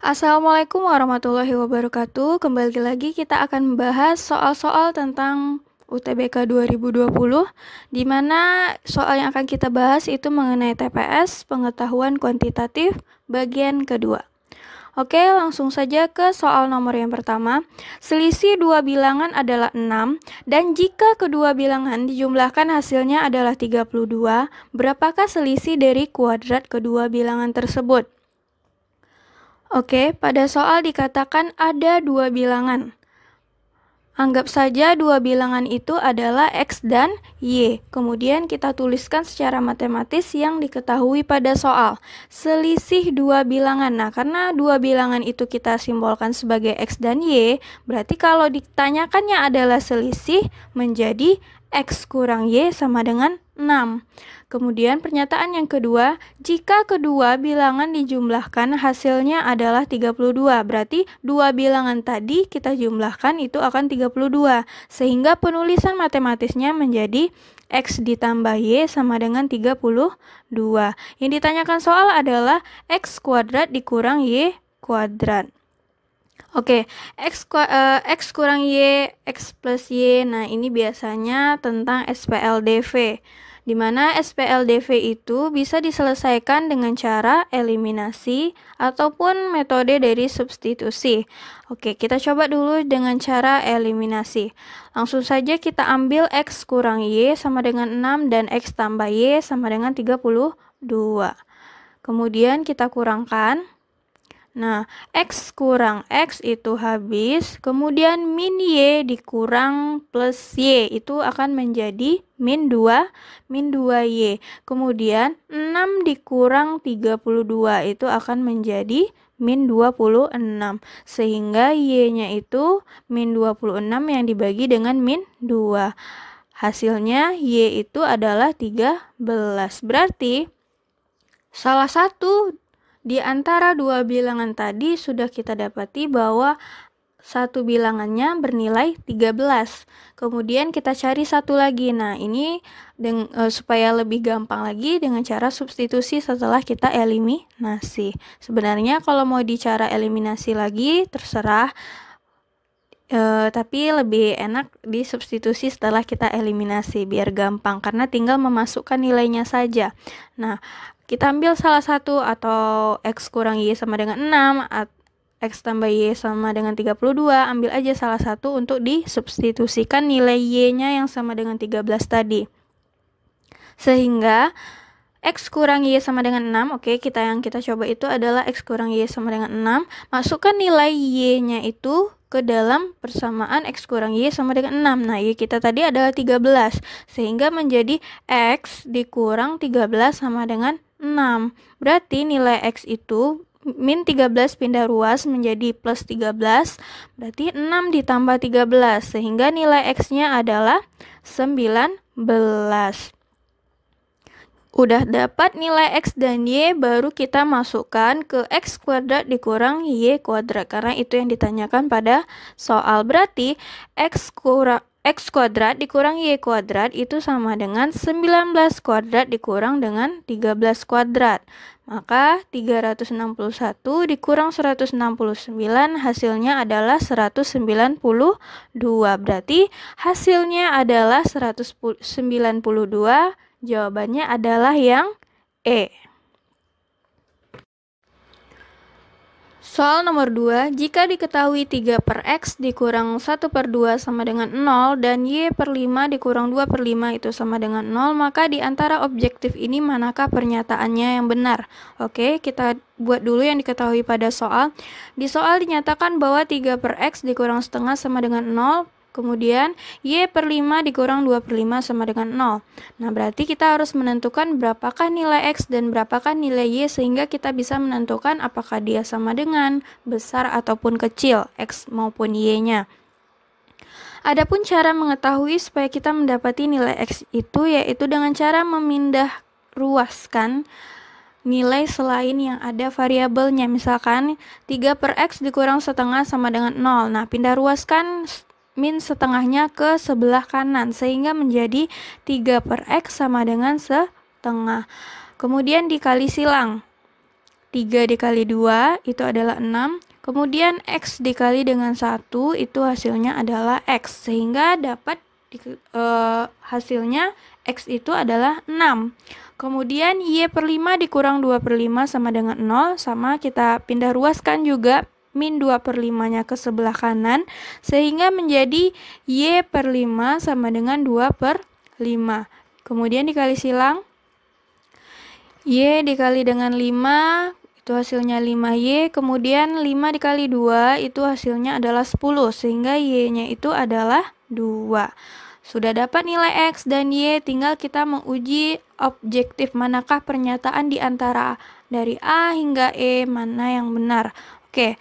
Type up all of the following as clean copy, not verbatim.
Assalamualaikum warahmatullahi wabarakatuh. Kembali lagi kita akan membahas soal-soal tentang UTBK 2020, di mana soal yang akan kita bahas itu mengenai TPS, pengetahuan kuantitatif, bagian kedua. Oke, langsung saja ke soal nomor yang pertama. Selisih dua bilangan adalah 6, dan jika kedua bilangan dijumlahkan hasilnya adalah 32, berapakah selisih dari kuadrat kedua bilangan tersebut? Oke, pada soal dikatakan ada dua bilangan. Anggap saja dua bilangan itu adalah X dan Y. Kemudian kita tuliskan secara matematis yang diketahui pada soal. Selisih dua bilangan. Nah, karena dua bilangan itu kita simbolkan sebagai X dan Y, berarti kalau ditanyakannya adalah selisih menjadi X kurang Y sama dengan 6. Kemudian pernyataan yang kedua, jika kedua bilangan dijumlahkan hasilnya adalah 32. Berarti dua bilangan tadi kita jumlahkan itu akan 32. Sehingga penulisan matematisnya menjadi X ditambah Y sama dengan 32. Yang ditanyakan soal adalah X kuadrat dikurang Y kuadrat. Oke, X kurang Y, X plus Y. Nah, ini biasanya tentang SPLDV, di mana SPLDV itu bisa diselesaikan dengan cara eliminasi ataupun metode dari substitusi. Oke, kita coba dulu dengan cara eliminasi. Langsung saja kita ambil X kurang Y sama dengan 6 dan X tambah Y sama dengan 32. Kemudian kita kurangkan. Nah, X kurang X itu habis, kemudian min Y dikurang plus Y itu akan menjadi min 2Y. Kemudian 6 dikurang 32 itu akan menjadi min 26. Sehingga Y-nya itu min 26 yang dibagi dengan min 2. Hasilnya Y itu adalah 13. Berarti salah satu di antara dua bilangan tadi sudah kita dapati bahwa satu bilangannya bernilai 13. Kemudian kita cari satu lagi. Nah, ini supaya lebih gampang lagi dengan cara substitusi setelah kita eliminasi. Sebenarnya kalau mau dicara eliminasi lagi terserah. Tapi lebih enak disubstitusi setelah kita eliminasi biar gampang karena tinggal memasukkan nilainya saja. Nah, kita ambil salah satu atau X kurang Y sama dengan 6, X tambah Y sama dengan 32, ambil aja salah satu untuk disubstitusikan nilai Y-nya yang sama dengan 13 tadi. Sehingga X kurang Y sama dengan 6, oke, yang kita coba itu adalah X kurang Y sama dengan 6, masukkan nilai Y-nya itu ke dalam persamaan X kurang Y sama dengan 6. Nah, Y kita tadi adalah 13, sehingga menjadi X dikurang 13 sama dengan 6. Berarti nilai X itu min 13 pindah ruas menjadi plus 13, berarti 6 ditambah 13, sehingga nilai X-nya adalah 19. Udah dapat nilai X dan Y, baru kita masukkan ke X kuadrat dikurang Y kuadrat, karena itu yang ditanyakan pada soal. Berarti X kuadrat dikurang Y kuadrat itu sama dengan 19 kuadrat dikurang dengan 13 kuadrat. Maka 361 dikurang 169 hasilnya adalah 192. Berarti hasilnya adalah 192. Jawabannya adalah yang E. Soal nomor 2, jika diketahui 3 per X dikurang 1 per 2 sama dengan 0 dan Y per 5 dikurang 2 per 5 itu sama dengan 0, maka di antara objektif ini manakah pernyataannya yang benar? Oke, kita buat dulu yang diketahui pada soal. Di soal dinyatakan bahwa 3 per X dikurang setengah sama dengan 0, kemudian Y per 5 dikurang 2 per 5 sama dengan 0. Nah, berarti kita harus menentukan berapakah nilai X dan berapakah nilai Y sehingga kita bisa menentukan apakah dia sama dengan, besar ataupun kecil, X maupun Y-nya. Adapun cara mengetahui supaya kita mendapati nilai X itu yaitu dengan cara memindah ruaskan nilai selain yang ada variabelnya. Misalkan 3 per X dikurang setengah sama dengan 0. Nah, pindah ruaskan min setengahnya ke sebelah kanan sehingga menjadi 3 per X sama dengan setengah. Kemudian dikali silang. 3 dikali 2 itu adalah 6. Kemudian X dikali dengan 1 itu hasilnya adalah X. Sehingga dapat hasilnya X itu adalah 6. Kemudian Y per 5 dikurang 2 per 5 sama dengan 0. Sama kita pindah ruaskan juga min 2 per 5 nya ke sebelah kanan. Sehingga menjadi Y per 5 sama dengan 2 per 5. Kemudian dikali silang. Y dikali dengan 5 itu hasilnya 5Y, kemudian 5 dikali 2 itu hasilnya adalah 10, sehingga Y-nya itu adalah 2. Sudah dapat nilai X dan Y, tinggal kita menguji objektif manakah pernyataan di antara dari A hingga E mana yang benar. Oke,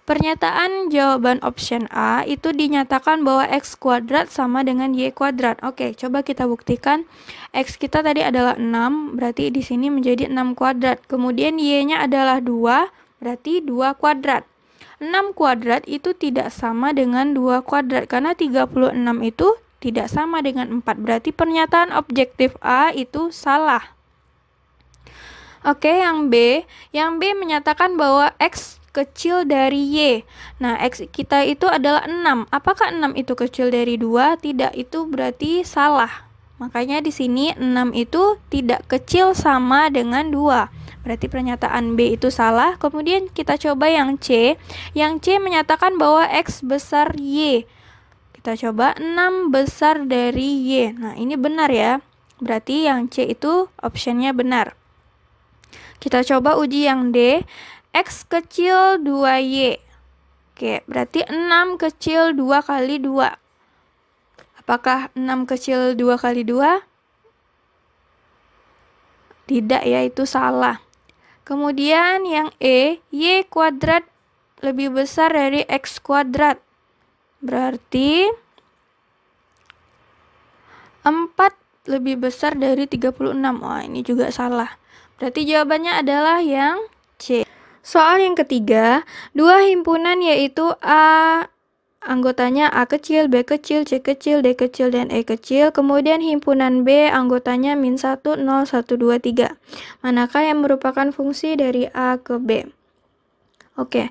pernyataan jawaban option A itu dinyatakan bahwa X kuadrat sama dengan Y kuadrat. Oke, coba kita buktikan. X kita tadi adalah 6, berarti di sini menjadi 6 kuadrat. Kemudian Y-nya adalah 2, berarti 2 kuadrat. 6 kuadrat itu tidak sama dengan 2 kuadrat, karena 36 itu tidak sama dengan 4. Berarti pernyataan objektif A itu salah. Oke, yang B menyatakan bahwa X kecil dari Y. Nah, X kita itu adalah 6. Apakah 6 itu kecil dari 2? Tidak, itu berarti salah. Makanya di sini 6 itu tidak kecil sama dengan 2. Berarti pernyataan B itu salah. Kemudian kita coba yang C. Yang C menyatakan bahwa X besar Y. Kita coba 6 besar dari Y. Nah, ini benar ya. Berarti yang C itu optionnya benar. Kita coba uji yang D. X kecil 2Y. Oke, berarti 6 kecil 2 kali 2. Apakah 6 kecil 2 kali 2? Tidak ya, itu salah. Kemudian yang E, Y kuadrat lebih besar dari X kuadrat. Berarti 4 lebih besar dari 36. Wah, ini juga salah. Berarti jawabannya adalah yang C. Soal yang ketiga, dua himpunan yaitu A, anggotanya A kecil, B kecil, C kecil, D kecil, dan E kecil. Kemudian himpunan B, anggotanya min 1, 0, 1, 2, 3. Manakah yang merupakan fungsi dari A ke B? Oke,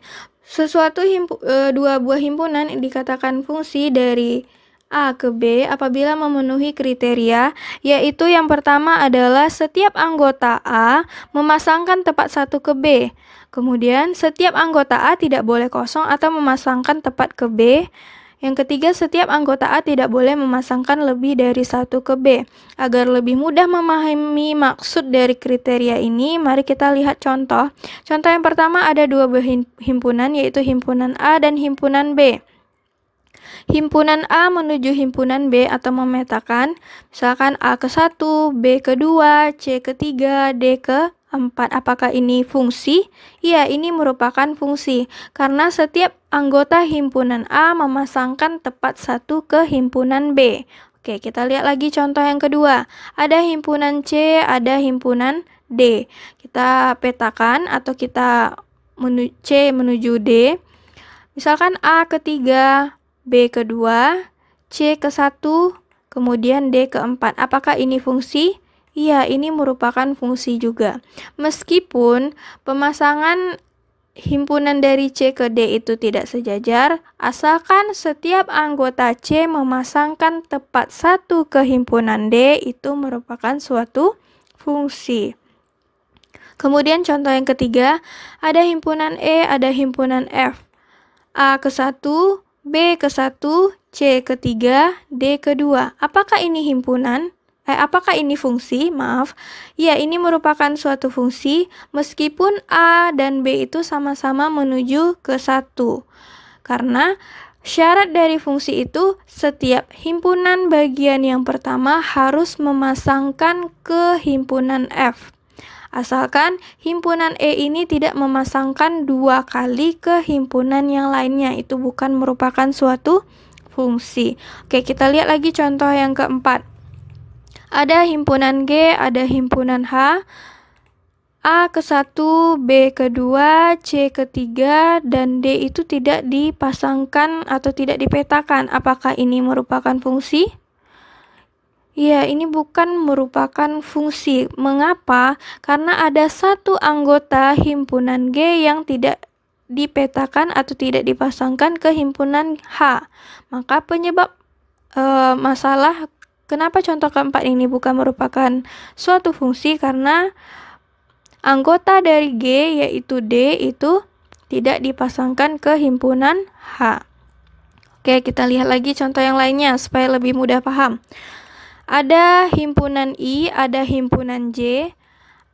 dua buah himpunan dikatakan fungsi dari A ke B apabila memenuhi kriteria, yaitu yang pertama adalah setiap anggota A memasangkan tepat 1 ke B. Kemudian, setiap anggota A tidak boleh kosong atau memasangkan tepat ke B. Yang ketiga, setiap anggota A tidak boleh memasangkan lebih dari 1 ke B. Agar lebih mudah memahami maksud dari kriteria ini, mari kita lihat contoh. Contoh yang pertama ada dua buah himpunan, yaitu himpunan A dan himpunan B. Himpunan A menuju himpunan B atau memetakan, misalkan A ke 1, B ke 2, C ke 3, D ke 4. Apakah ini fungsi? Iya, ini merupakan fungsi. Karena setiap anggota himpunan A memasangkan tepat 1 ke himpunan B. Oke, kita lihat lagi contoh yang kedua. Ada himpunan C, ada himpunan D. Kita petakan atau kita C menuju D. Misalkan A ke 3, B ke 2, C ke 1, kemudian D ke 4. Apakah ini fungsi? Iya, ini merupakan fungsi juga. Meskipun pemasangan himpunan dari C ke D itu tidak sejajar, asalkan setiap anggota C memasangkan tepat 1 ke himpunan D, itu merupakan suatu fungsi. Kemudian contoh yang ketiga, ada himpunan E, ada himpunan F. A ke 1, B ke 1, C ke 3, D ke 2. Apakah ini himpunan? Apakah ini fungsi? Maaf. Ya, ini merupakan suatu fungsi meskipun A dan B itu sama-sama menuju ke 1. Karena syarat dari fungsi itu setiap himpunan bagian yang pertama harus memasangkan ke himpunan F. Asalkan himpunan E ini tidak memasangkan 2 kali ke himpunan yang lainnya, itu bukan merupakan suatu fungsi. Oke, kita lihat lagi contoh yang keempat. Ada himpunan G, ada himpunan H, A ke 1, B ke 2, C ke 3, dan D itu tidak dipasangkan atau tidak dipetakan. Apakah ini merupakan fungsi? Iya, ini bukan merupakan fungsi. Mengapa? Karena ada satu anggota himpunan G yang tidak dipetakan atau tidak dipasangkan ke himpunan H. Maka penyebab masalah kenapa contoh keempat ini bukan merupakan suatu fungsi, karena anggota dari G yaitu D itu tidak dipasangkan ke himpunan H. Oke, kita lihat lagi contoh yang lainnya supaya lebih mudah paham. Ada himpunan I, ada himpunan J,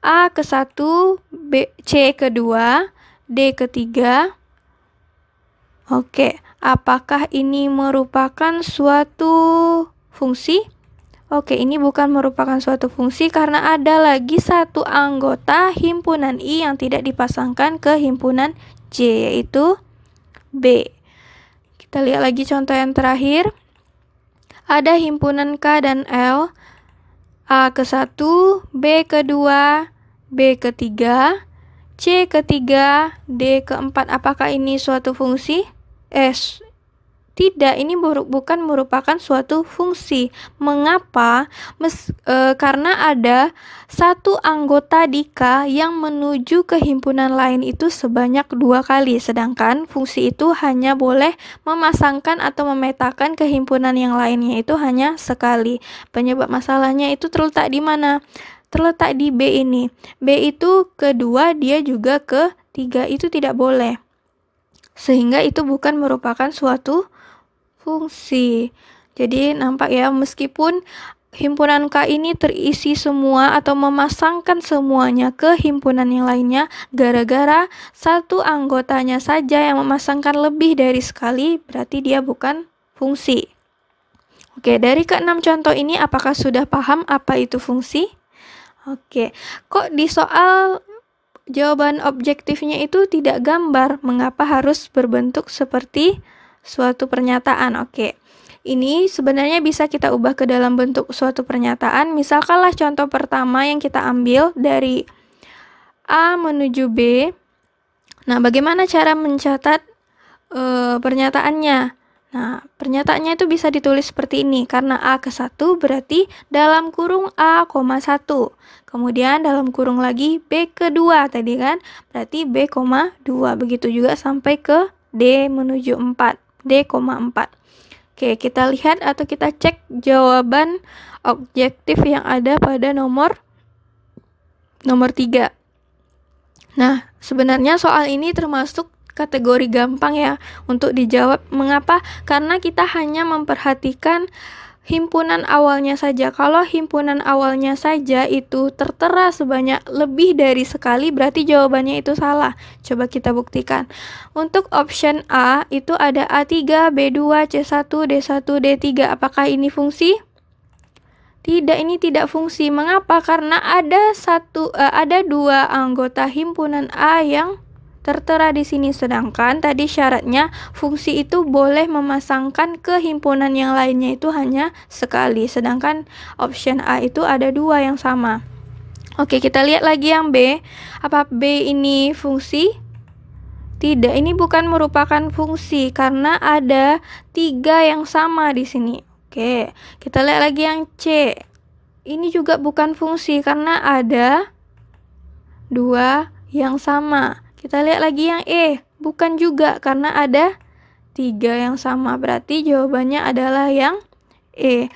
A ke 1, C ke 2, D ke 3. Oke, apakah ini merupakan suatu fungsi? Oke, ini bukan merupakan suatu fungsi karena ada lagi satu anggota himpunan I yang tidak dipasangkan ke himpunan J, yaitu B. Kita lihat lagi contoh yang terakhir. Ada himpunan K dan L, A ke 1, B ke 2, B ke 3, C ke 3, D ke 4. Apakah ini suatu fungsi? Tidak, ini bukan merupakan suatu fungsi. Mengapa? Karena ada satu anggota di K yang menuju ke himpunan lain itu sebanyak 2 kali, sedangkan fungsi itu hanya boleh memasangkan atau memetakan ke himpunan yang lainnya itu hanya sekali. Penyebab masalahnya itu terletak di mana? Terletak di B ini. B itu kedua, dia juga ke 3, itu tidak boleh. Sehingga itu bukan merupakan suatu fungsi. Jadi nampak ya, meskipun himpunan K ini terisi semua atau memasangkan semuanya ke himpunan yang lainnya, gara-gara satu anggotanya saja yang memasangkan lebih dari sekali, berarti dia bukan fungsi. Oke, dari ke-6 contoh ini apakah sudah paham apa itu fungsi? Oke, kok di soal jawaban objektifnya itu tidak gambar? Mengapa harus berbentuk seperti suatu pernyataan? Oke, ini sebenarnya bisa kita ubah ke dalam bentuk suatu pernyataan. Misalkanlah contoh pertama yang kita ambil dari A menuju B. Nah, bagaimana cara mencatat pernyataannya? Nah, pernyataannya itu bisa ditulis seperti ini. Karena A ke 1 berarti dalam kurung A, 1. Kemudian dalam kurung lagi B ke 2 tadi kan. Berarti B, 2. Begitu juga sampai ke D menuju 4. D, 4. Oke, kita lihat atau kita cek jawaban objektif yang ada pada nomor 3. Nah, sebenarnya soal ini termasuk kategori gampang ya untuk dijawab. Mengapa? Karena kita hanya memperhatikan himpunan awalnya saja. Kalau himpunan awalnya saja itu tertera sebanyak lebih dari sekali, berarti jawabannya itu salah. Coba kita buktikan. Untuk option A itu ada A3, B2, C1, D1, D3. Apakah ini fungsi? Tidak, ini tidak fungsi. Mengapa? Karena ada 2 anggota himpunan A yang tertera di sini, sedangkan tadi syaratnya fungsi itu boleh memasangkan ke himpunan yang lainnya itu hanya sekali, sedangkan option A itu ada 2 yang sama. Oke, kita lihat lagi yang B. Apa B ini fungsi? Tidak, ini bukan merupakan fungsi karena ada 3 yang sama di sini. Oke, kita lihat lagi yang C. Ini juga bukan fungsi karena ada 2 yang sama. Kita lihat lagi yang E, bukan juga karena ada 3 yang sama. Berarti jawabannya adalah yang E.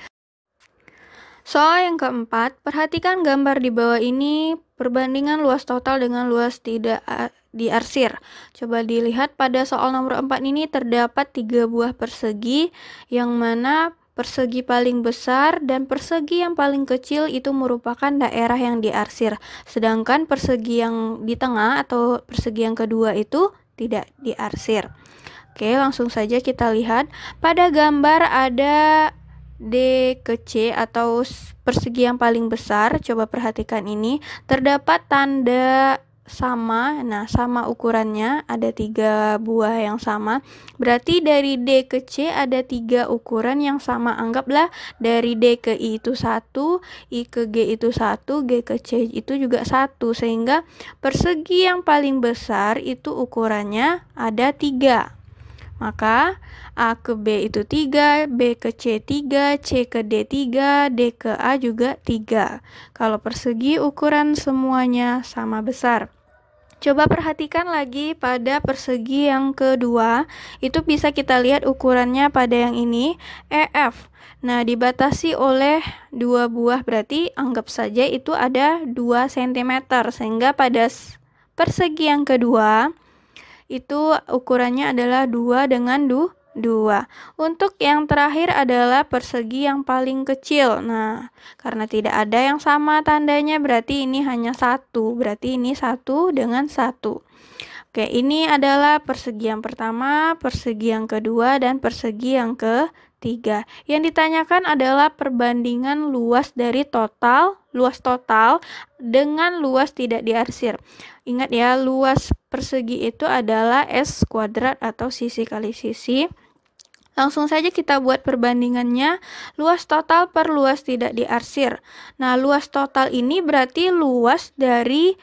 Soal yang keempat, perhatikan gambar di bawah ini perbandingan luas total dengan luas tidak diarsir. Coba dilihat pada soal nomor 4 ini terdapat 3 buah persegi, yang mana persegi paling besar dan persegi yang paling kecil itu merupakan daerah yang diarsir. Sedangkan persegi yang di tengah atau persegi yang kedua itu tidak diarsir. Oke, langsung saja kita lihat. Pada gambar ada D ke C atau persegi yang paling besar. Coba perhatikan ini. Terdapat tanda sama, nah sama ukurannya, ada 3 buah yang sama. Berarti dari D ke C ada 3 ukuran yang sama. Anggaplah dari D ke I itu 1, I ke G itu 1, G ke C itu juga 1, sehingga persegi yang paling besar itu ukurannya ada 3. Maka A ke B itu 3, B ke C 3, C ke D 3, D ke A juga 3. Kalau persegi ukuran semuanya sama besar. Coba perhatikan lagi pada persegi yang kedua, itu bisa kita lihat ukurannya pada yang ini, EF. Nah, dibatasi oleh 2 buah, berarti anggap saja itu ada 2 cm, sehingga pada persegi yang kedua, itu ukurannya adalah 2 dengan 2. Untuk yang terakhir adalah persegi yang paling kecil. Nah, karena tidak ada yang sama tandanya, berarti ini hanya 1. Berarti ini 1 dengan 1. Oke, ini adalah persegi yang pertama, persegi yang kedua, dan persegi yang ketiga. Yang ditanyakan adalah perbandingan luas dari luas total dengan luas tidak diarsir. Ingat ya, luas persegi itu adalah S kuadrat atau sisi kali sisi. Langsung saja kita buat perbandingannya, luas total per luas tidak diarsir. Nah, luas total ini berarti luas dari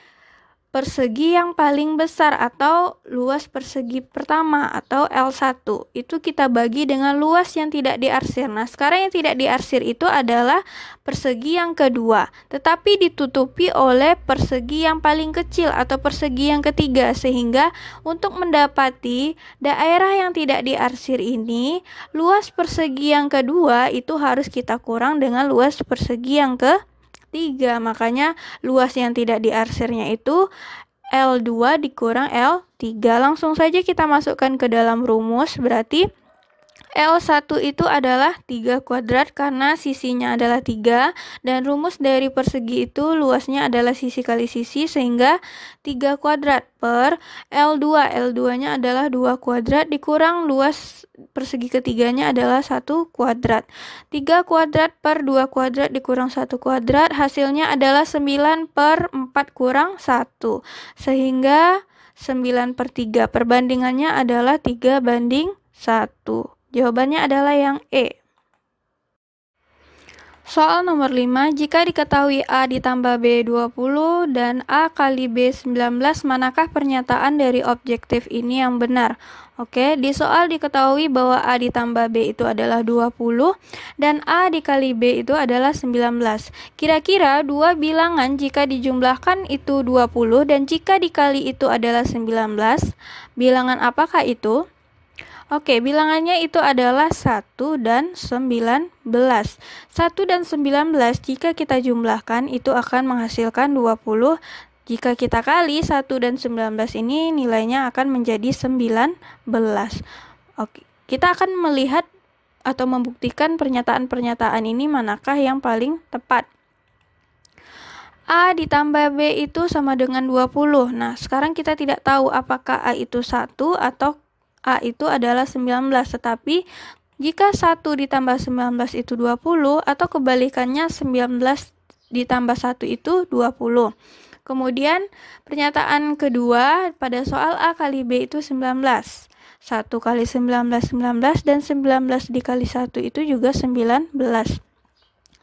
persegi yang paling besar atau luas persegi pertama atau L1. Itu kita bagi dengan luas yang tidak diarsir. Nah, sekarang yang tidak diarsir itu adalah persegi yang kedua, tetapi ditutupi oleh persegi yang paling kecil atau persegi yang ketiga, sehingga untuk mendapati daerah yang tidak diarsir ini, luas persegi yang kedua itu harus kita kurang dengan luas persegi yang ketiga. Makanya luas yang tidak diarsirnya itu L2 dikurang L3. Langsung saja kita masukkan ke dalam rumus, berarti L1 itu adalah 3 kuadrat karena sisinya adalah 3, dan rumus dari persegi itu luasnya adalah sisi kali sisi, sehingga 3 kuadrat per L2. L2-nya adalah 2 kuadrat dikurang luas persegi ketiganya adalah 1 kuadrat. 3 kuadrat per 2 kuadrat dikurang 1 kuadrat, hasilnya adalah 9 per 4 kurang 1, sehingga 9/3. Perbandingannya adalah 3/1. Jawabannya adalah yang E. Soal nomor 5, jika diketahui A ditambah B 20 dan A kali B 19, manakah pernyataan dari objektif ini yang benar? Oke, di soal diketahui bahwa A ditambah B itu adalah 20 dan A dikali B itu adalah 19. Kira-kira dua bilangan jika dijumlahkan itu 20 dan jika dikali itu adalah 19, bilangan apakah itu? Oke, bilangannya itu adalah 1 dan 19. 1 dan 19 jika kita jumlahkan itu akan menghasilkan 20. Jika kita kali 1 dan 19 ini nilainya akan menjadi 19. Oke, kita akan melihat atau membuktikan pernyataan-pernyataan ini manakah yang paling tepat. A ditambah B itu sama dengan 20. Nah, sekarang kita tidak tahu apakah A itu 1 atau A itu adalah 19, tetapi jika 1 ditambah 19 itu 20 atau kebalikannya 19 ditambah 1 itu 20. Kemudian pernyataan kedua pada soal A kali B itu 19. 1 kali 19, 19, dan 19 dikali 1 itu juga 19.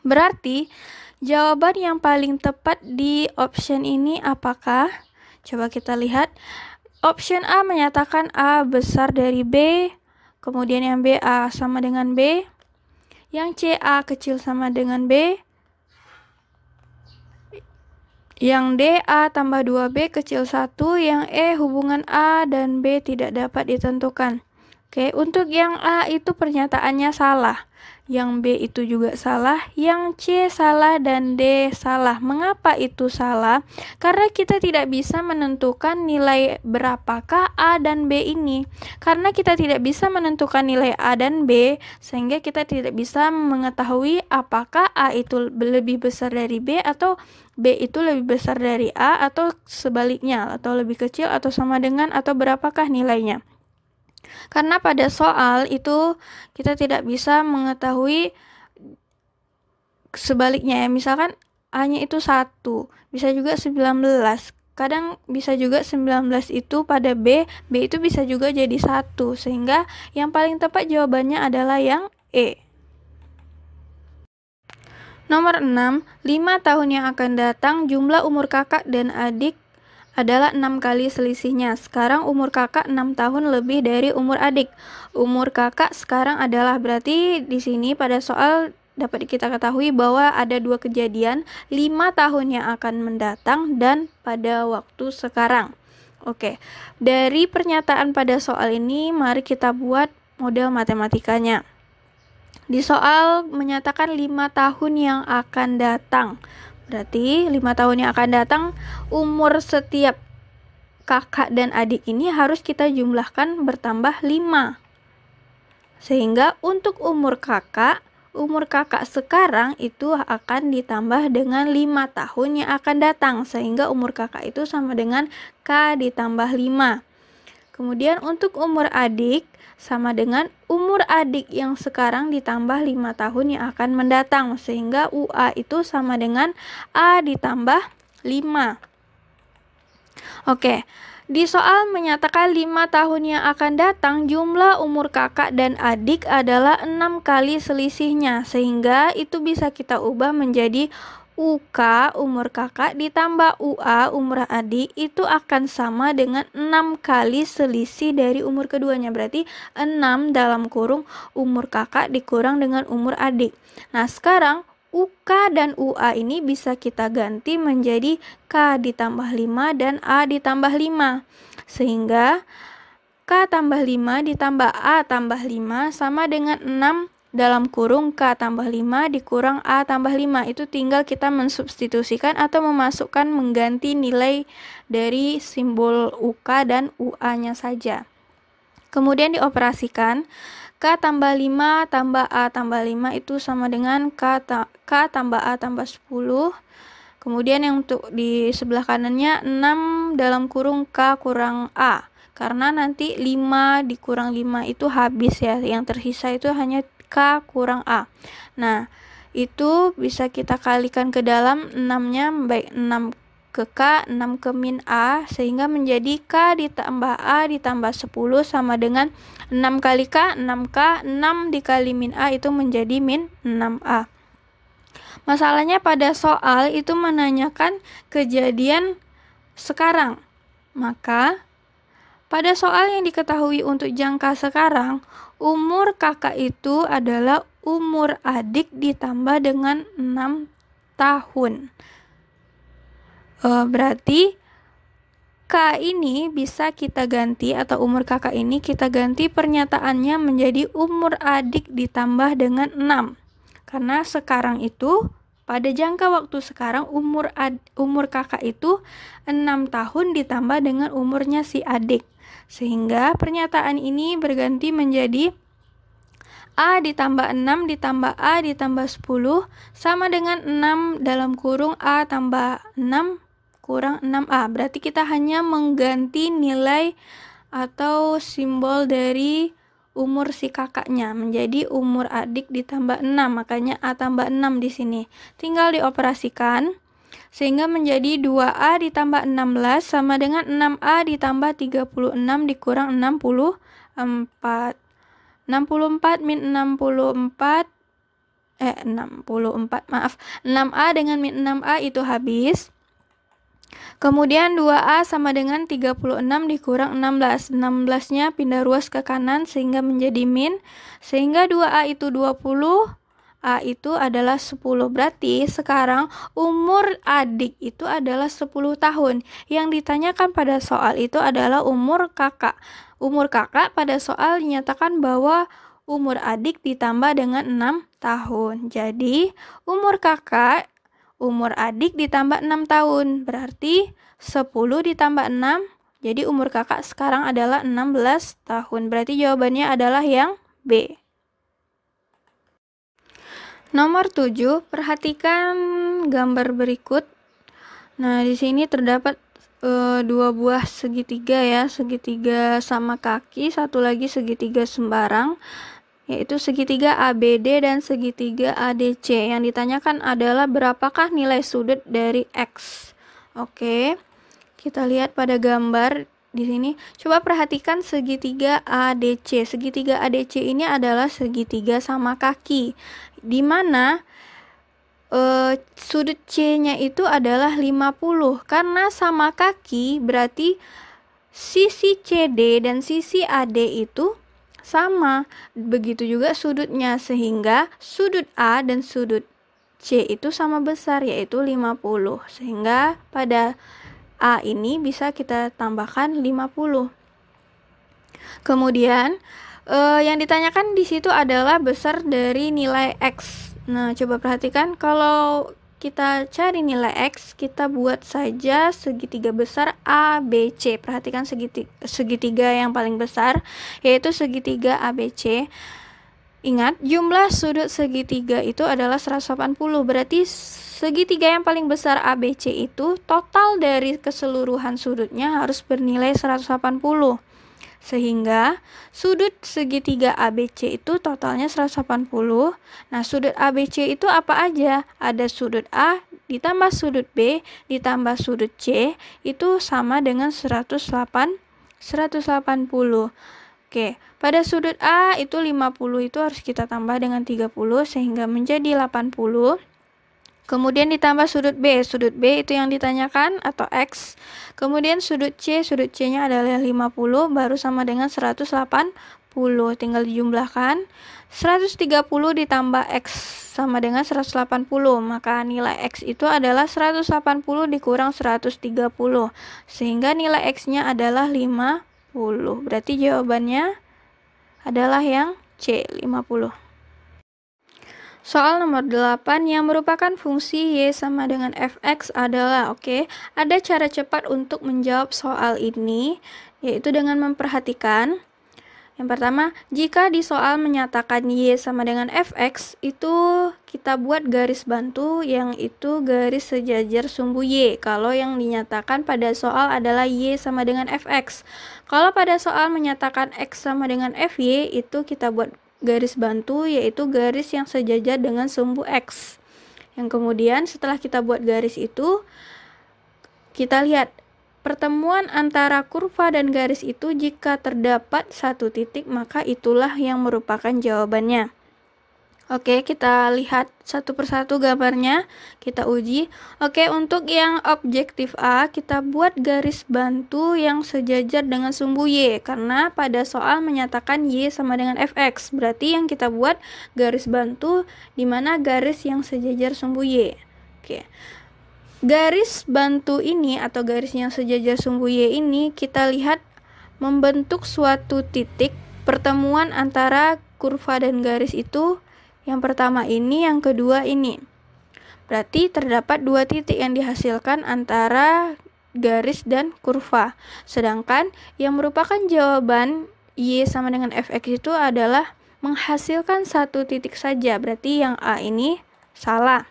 Berarti jawaban yang paling tepat di option ini apakah? Coba kita lihat. Option A menyatakan A besar dari B, kemudian yang B A sama dengan B, yang C A kecil sama dengan B, yang D A tambah 2B kecil 1, yang E hubungan A dan B tidak dapat ditentukan. Oke, untuk yang A itu pernyataannya salah, yang B itu juga salah, yang C salah, dan D salah. Mengapa itu salah? Karena kita tidak bisa menentukan nilai berapakah A dan B ini. Karena kita tidak bisa menentukan nilai A dan B, sehingga kita tidak bisa mengetahui apakah A itu lebih besar dari B atau B itu lebih besar dari A atau sebaliknya, atau lebih kecil atau sama dengan atau berapakah nilainya. Karena pada soal itu kita tidak bisa mengetahui sebaliknya ya, misalkan A-nya itu 1, bisa juga 19, kadang bisa juga 19 itu pada B, B itu bisa juga jadi 1, sehingga yang paling tepat jawabannya adalah yang E. Nomor 6, 5 tahun yang akan datang jumlah umur kakak dan adik adalah 6 kali selisihnya. Sekarang umur kakak 6 tahun lebih dari umur adik. Umur kakak sekarang adalah, berarti di sini pada soal dapat kita ketahui bahwa ada dua kejadian, 5 tahun yang akan mendatang dan pada waktu sekarang. Oke, dari pernyataan pada soal ini mari kita buat model matematikanya. Di soal menyatakan 5 tahun yang akan datang. Berarti 5 tahun yang akan datang, umur setiap kakak dan adik ini harus kita jumlahkan bertambah 5. Sehingga untuk umur kakak sekarang itu akan ditambah dengan 5 tahun yang akan datang. Sehingga umur kakak itu sama dengan K ditambah 5. Kemudian untuk umur adik sama dengan umur adik yang sekarang ditambah 5 tahun yang akan mendatang. Sehingga UA itu sama dengan A ditambah 5. Oke, di soal menyatakan 5 tahun yang akan datang, jumlah umur kakak dan adik adalah 6 kali selisihnya. Sehingga itu bisa kita ubah menjadi UK umur kakak ditambah UA umur adik itu akan sama dengan 6 kali selisih dari umur keduanya. Berarti 6 dalam kurung umur kakak dikurang dengan umur adik. Nah, sekarang UK dan UA ini bisa kita ganti menjadi K ditambah 5 dan A ditambah 5. Sehingga K tambah 5 ditambah A tambah 5 sama dengan 6 dalam kurung K tambah 5 dikurang A tambah 5. Itu tinggal kita mensubstitusikan atau memasukkan mengganti nilai dari simbol UK dan UA-nya saja. Kemudian dioperasikan, K tambah 5 tambah A tambah 5 itu sama dengan K tambah A tambah 10. Kemudian yang untuk di sebelah kanannya 6 dalam kurung K kurang A. Karena nanti 5 dikurang 5 itu habis ya. Yang tersisa itu hanya K kurang A. Nah, itu bisa kita kalikan ke dalam 6-nya, baik 6 ke K, 6 ke min A, sehingga menjadi K ditambah A ditambah 10 sama dengan 6 kali K, 6K, 6 dikali min A itu menjadi min 6A. Masalahnya pada soal itu menanyakan kejadian sekarang. Maka pada soal yang diketahui untuk jangka sekarang, umur kakak itu adalah umur adik ditambah dengan 6 tahun. Berarti K ini bisa kita ganti, atau umur kakak ini kita ganti pernyataannya menjadi umur adik ditambah dengan 6. Karena sekarang itu, pada jangka waktu sekarang umur kakak itu 6 tahun ditambah dengan umurnya si adik. Sehingga pernyataan ini berganti menjadi A ditambah 6 ditambah A ditambah 10 sama dengan 6 dalam kurung A tambah 6 kurang 6A. Berarti kita hanya mengganti nilai atau simbol dari umur si kakaknya menjadi umur adik ditambah 6. Makanya A tambah 6 di sini. Tinggal dioperasikan. Sehingga menjadi 2A ditambah 16 sama dengan 6A ditambah 36 dikurang 64. 64 min 64, 6A dengan min 6A itu habis. Kemudian 2A sama dengan 36 dikurang 16. 16-nya pindah ruas ke kanan sehingga menjadi min. Sehingga 2A itu 20. A itu adalah 10. Berarti sekarang umur adik itu adalah 10 tahun. Yang ditanyakan pada soal itu adalah umur kakak. Umur kakak pada soal dinyatakan bahwa umur adik ditambah dengan 6 tahun. Jadi umur kakak, umur adik ditambah 6 tahun. Berarti 10 ditambah 6. Jadi umur kakak sekarang adalah 16 tahun. Berarti jawabannya adalah yang B. Nomor 7, perhatikan gambar berikut. Nah, di sini terdapat dua buah segitiga ya, segitiga sama kaki, satu lagi segitiga sembarang, yaitu segitiga ABD dan segitiga ADC. Yang ditanyakan adalah berapakah nilai sudut dari X. Oke, kita lihat pada gambar di sini. Coba perhatikan segitiga ADC. Segitiga ADC ini adalah segitiga sama kaki, di mana sudut C-nya itu adalah 50. Karena sama kaki berarti sisi CD dan sisi AD itu sama. Begitu juga sudutnya, sehingga sudut A dan sudut C itu sama besar, yaitu 50. Sehingga pada A ini bisa kita tambahkan 50. Kemudian yang ditanyakan di situ adalah besar dari nilai X. Nah, coba perhatikan, kalau kita cari nilai X, kita buat saja segitiga besar ABC. Perhatikan segitiga yang paling besar, yaitu segitiga ABC. Ingat, jumlah sudut segitiga itu adalah 180. Berarti segitiga yang paling besar ABC itu total dari keseluruhan sudutnya harus bernilai 180. Sehingga sudut segitiga ABC itu totalnya 180. Nah, sudut ABC itu apa aja? Ada sudut A ditambah sudut B ditambah sudut C itu sama dengan 180. Oke, pada sudut A itu 50 itu harus kita tambah dengan 30 sehingga menjadi 80. Kemudian ditambah sudut B itu yang ditanyakan atau X. Kemudian sudut C-nya adalah 50 baru sama dengan 180. Tinggal dijumlahkan. 130 ditambah X sama dengan 180. Maka nilai X itu adalah 180 dikurang 130. Sehingga nilai X-nya adalah 50. Berarti jawabannya adalah yang C, 50. Soal nomor 8 yang merupakan fungsi Y sama dengan Fx adalah, ada cara cepat untuk menjawab soal ini, yaitu dengan memperhatikan. Yang pertama, jika di soal menyatakan Y sama dengan Fx, itu kita buat garis bantu yang itu garis sejajar sumbu Y. Kalau yang dinyatakan pada soal adalah Y sama dengan Fx. Kalau pada soal menyatakan X sama dengan Fy, itu kita buat garis bantu yaitu garis yang sejajar dengan sumbu X. Yang kemudian setelah kita buat garis itu, kita lihat pertemuan antara kurva dan garis itu jika terdapat satu titik, maka itulah yang merupakan jawabannya. Kita lihat satu persatu gambarnya, kita uji. Untuk yang objektif A, kita buat garis bantu yang sejajar dengan sumbu Y, karena pada soal menyatakan Y sama dengan Fx, berarti yang kita buat garis bantu di mana garis yang sejajar sumbu Y. Garis bantu ini atau garis yang sejajar sumbu Y ini kita lihat membentuk suatu titik pertemuan antara kurva dan garis itu. Yang pertama ini, yang kedua ini. Berarti terdapat dua titik yang dihasilkan antara garis dan kurva. Sedangkan yang merupakan jawaban Y sama dengan Fx itu adalah menghasilkan satu titik saja. Berarti yang A ini salah.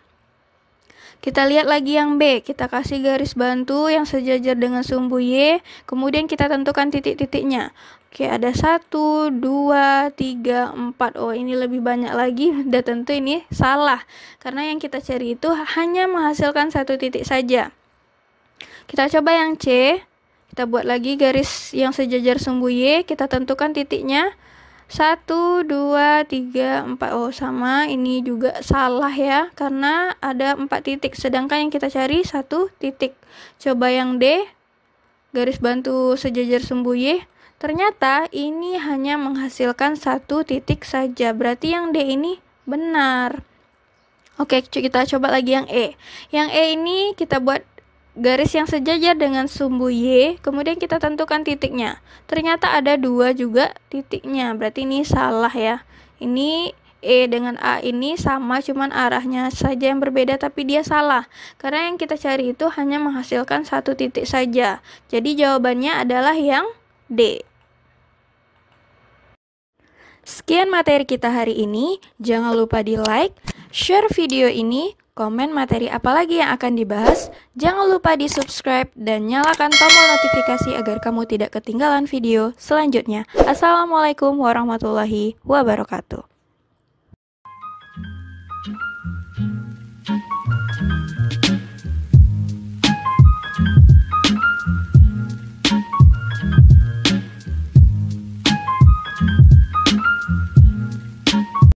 Kita lihat lagi yang B, kita kasih garis bantu yang sejajar dengan sumbu Y, kemudian kita tentukan titik-titiknya. Ada 1, 2, 3, 4. Ini lebih banyak lagi, dan tentu ini salah. Karena yang kita cari itu hanya menghasilkan satu titik saja. Kita coba yang C, kita buat lagi garis yang sejajar sumbu Y, kita tentukan titiknya. 1, 2, 3, 4. Sama, ini juga salah ya, karena ada 4 titik, sedangkan yang kita cari 1 titik. Coba yang D, garis bantu sejajar sumbu Y, ternyata ini hanya menghasilkan 1 titik saja, berarti yang D ini benar. Kita coba lagi yang E. Yang E ini kita buat garis yang sejajar dengan sumbu Y, kemudian kita tentukan titiknya. Ternyata ada 2 juga titiknya, berarti ini salah ya. Ini E dengan A ini sama, cuman arahnya saja yang berbeda, tapi dia salah. Karena yang kita cari itu hanya menghasilkan 1 titik saja. Jadi jawabannya adalah yang D. Sekian materi kita hari ini. Jangan lupa di like, share video ini, komen materi apa lagi yang akan dibahas. Jangan lupa di subscribe dan nyalakan tombol notifikasi agar kamu tidak ketinggalan video selanjutnya. Assalamualaikum warahmatullahi wabarakatuh.